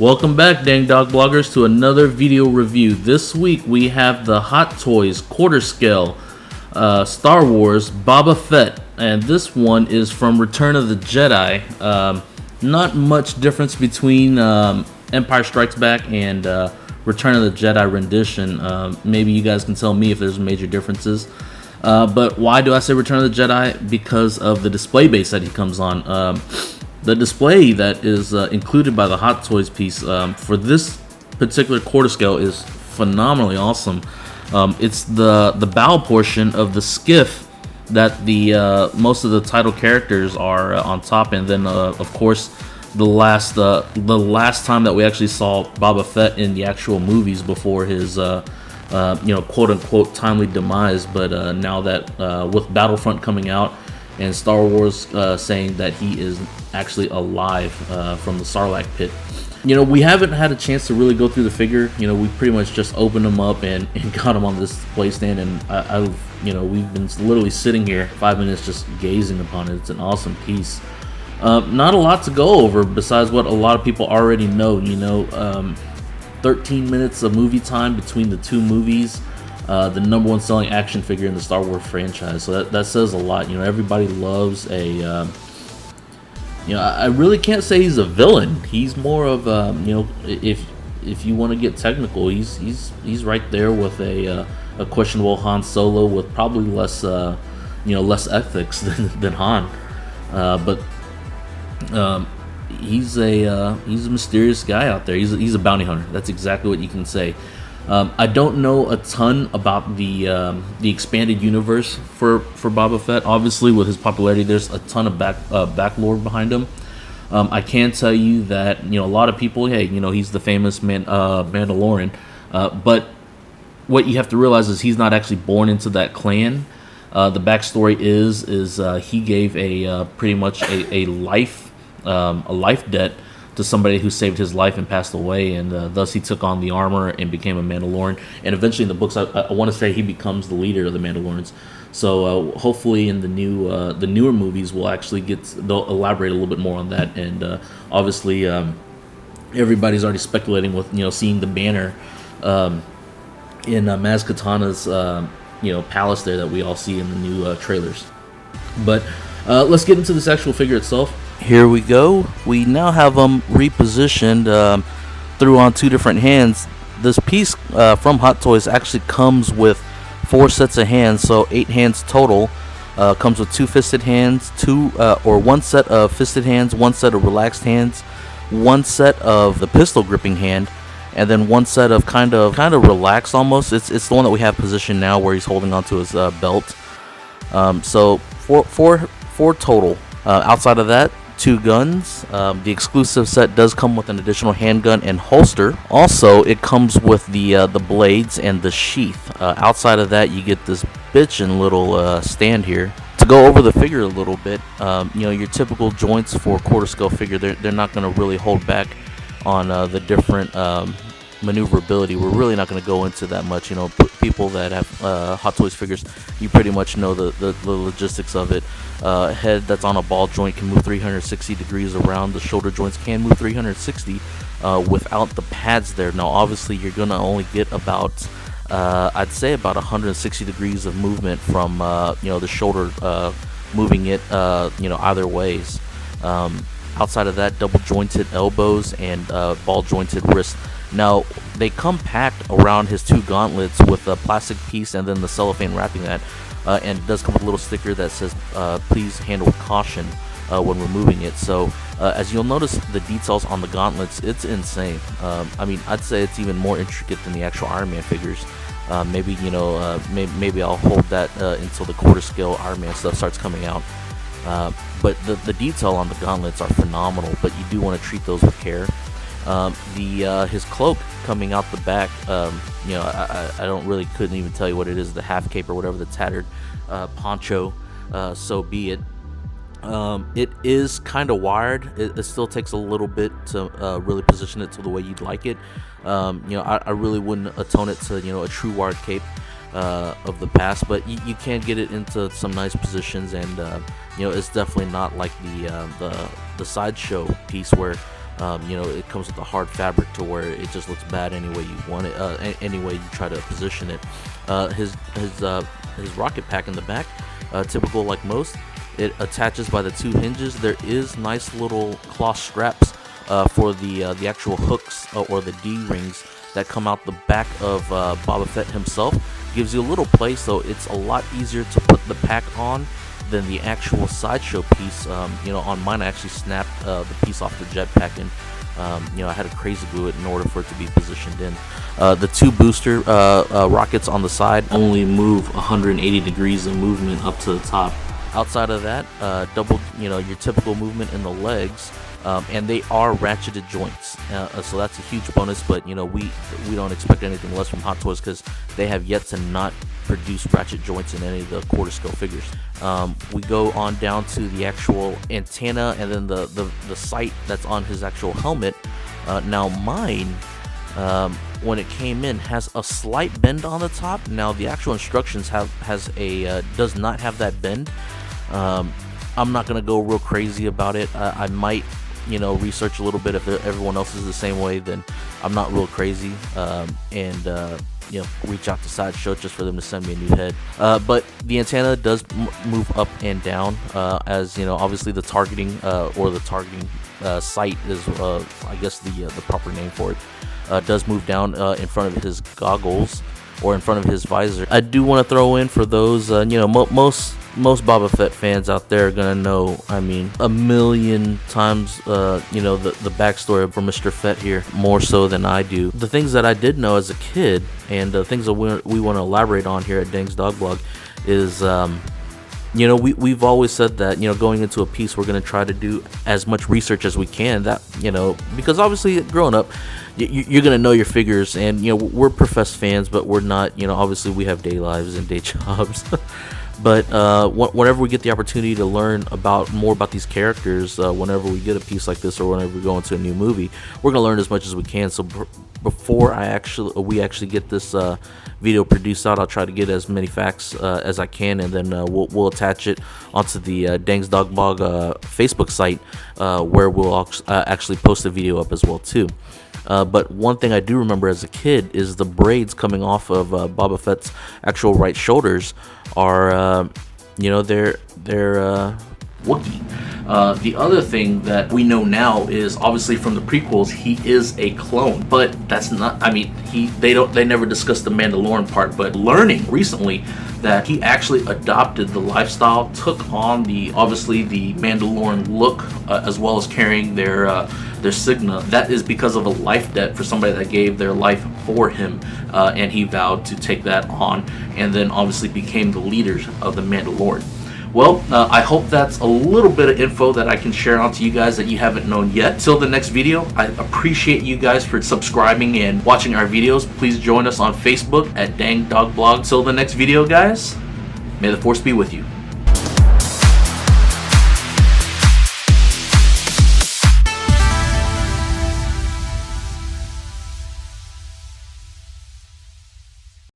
Welcome back, Dang Dog Bloggers, to another video review. This week we have the Hot Toys quarter scale Star Wars Boba Fett, and this one is from Return of the Jedi. Not much difference between Empire Strikes Back and Return of the Jedi rendition. Maybe you guys can tell me if there's major differences. But why do I say Return of the Jedi? Because of the display base that he comes on. The display that is included by the Hot Toys piece for this particular quarter scale is phenomenally awesome. It's the bow portion of the skiff that the most of the title characters are on top, and then of course the last time that we actually saw Boba Fett in the actual movies before his quote unquote timely demise. But now that with Battlefront coming out and Star Wars saying that he is actually alive from the Sarlacc pit, we haven't had a chance to really go through the figure. We pretty much just opened him up and got him on this display stand, and we've been literally sitting here 5 minutes just gazing upon it. It's an awesome piece. Not a lot to go over besides what a lot of people already know. 13 minutes of movie time between the two movies. The number one selling action figure in the Star Wars franchise, so that says a lot. Everybody loves a. I really can't say he's a villain. He's more of if you want to get technical, he's right there with a questionable Han Solo with probably less ethics than Han, but he's a mysterious guy out there. He's a bounty hunter. That's exactly what you can say. I don't know a ton about the expanded universe for Boba Fett. Obviously, with his popularity, there's a ton of backlore behind him. I can tell you that a lot of people, he's the famous Mandalorian, but what you have to realize is he's not actually born into that clan. The backstory is he gave pretty much a life debt to somebody who saved his life and passed away, and thus he took on the armor and became a Mandalorian. And eventually in the books, I want to say he becomes the leader of the Mandalorians. So hopefully in the newer movies they'll elaborate a little bit more on that. And obviously everybody's already speculating with seeing the banner in Maz Kanata's palace there that we all see in the new trailers. But let's get into this actual figure itself. Here we go. We now have them repositioned through on two different hands. This piece from Hot Toys actually comes with 4 sets of hands, so 8 hands total. Comes with 2 fisted hands, 1 set of fisted hands, 1 set of relaxed hands, 1 set of the pistol gripping hand, and then 1 set of kind of relaxed almost. It's the one that we have positioned now where he's holding onto his belt. So four total. Outside of that, 2 guns. The exclusive set does come with an additional handgun and holster. Also, it comes with the blades and the sheath. Outside of that, you get this bitchin' little stand here. To go over the figure a little bit, your typical joints for a quarter scale figure, they're not going to really hold back on the different maneuverability. We're really not going to go into that much. People that have Hot Toys figures, you pretty much know the logistics of it. Head that's on a ball joint can move 360 degrees around. The shoulder joints can move 360 without the pads there. Now, obviously, you're going to only get about, I'd say about 160 degrees of movement from, the shoulder moving it, either ways. Outside of that, double jointed elbows and ball jointed wrists. Now, they come packed around his 2 gauntlets with a plastic piece and then the cellophane wrapping that. And it does come with a little sticker that says, please handle with caution when removing it. So, as you'll notice, the details on the gauntlets, it's insane. I'd say it's even more intricate than the actual Iron Man figures. Maybe I'll hold that until the quarter scale Iron Man stuff starts coming out. But the detail on the gauntlets are phenomenal, but you do want to treat those with care. His cloak coming out the back, I couldn't even tell you what it is, the half cape or whatever, the tattered poncho, so be it. It is kind of wired. It still takes a little bit to really position it to the way you'd like it. I really wouldn't atone it to a true wired cape of the past, but you can get it into some nice positions, and it's definitely not like the sideshow piece where It comes with a hard fabric to where it just looks bad any way you want it, any way you try to position it. His rocket pack in the back, typical like most, it attaches by the 2 hinges. There is nice little cloth straps for the actual hooks or the D-rings that come out the back of Boba Fett himself. Gives you a little play, so it's a lot easier to put the pack on than the actual sideshow piece. On mine I actually snapped the piece off the jetpack, and I had to crazy glue it in order for it to be positioned in. The 2 booster rockets on the side only move 180 degrees of movement up to the top. Outside of that, double your typical movement in the legs. And they are ratcheted joints, so that's a huge bonus. But we don't expect anything less from Hot Toys, because they have yet to not produce ratchet joints in any of the quarter scale figures. We go on down to the actual antenna, and then the sight that's on his actual helmet. Now mine, when it came in, has a slight bend on the top. Now the actual instructions does not have that bend. I'm not gonna go real crazy about it. I might research a little bit. If everyone else is the same way, then I'm not real crazy, and reach out to Sideshow just for them to send me a new head. But the antenna does move up and down, as obviously the targeting or the targeting sight is I guess the proper name for it, does move down in front of his goggles or in front of his visor. I do want to throw in, for those most Boba Fett fans out there are gonna know, a million times, the backstory for Mr. Fett here, more so than I do. The things that I did know as a kid, and the things that we want to elaborate on here at Dang's Dog Blog, is, we've always said that, going into a piece, we're gonna try to do as much research as we can. That, because obviously growing up, you're gonna know your figures, and we're professed fans, but we're not. Obviously we have day lives and day jobs. But whenever we get the opportunity to learn more about these characters, whenever we get a piece like this, or whenever we go into a new movie, we're gonna learn as much as we can. So before we actually get this video produced out, I'll try to get as many facts as I can, and then we'll attach it onto the Dang's Dog Blog Facebook site, where we'll actually post a video up as well too. But one thing I do remember as a kid is the braids coming off of Boba Fett's actual right shoulders are, they're Wookiee. The other thing that we know now is, obviously from the prequels, he is a clone, but that's not. They never discussed the Mandalorian part, but learning recently that he actually adopted the lifestyle, took on the Mandalorian look, as well as carrying their signa. That is because of a life debt for somebody that gave their life for him, and he vowed to take that on, and then obviously became the leaders of the Mandalorian. Well, I hope that's a little bit of info that I can share out to you guys that you haven't known yet. Till the next video, I appreciate you guys for subscribing and watching our videos. Please join us on Facebook at Dang Dog Blog. Till the next video, guys, may the Force be with you.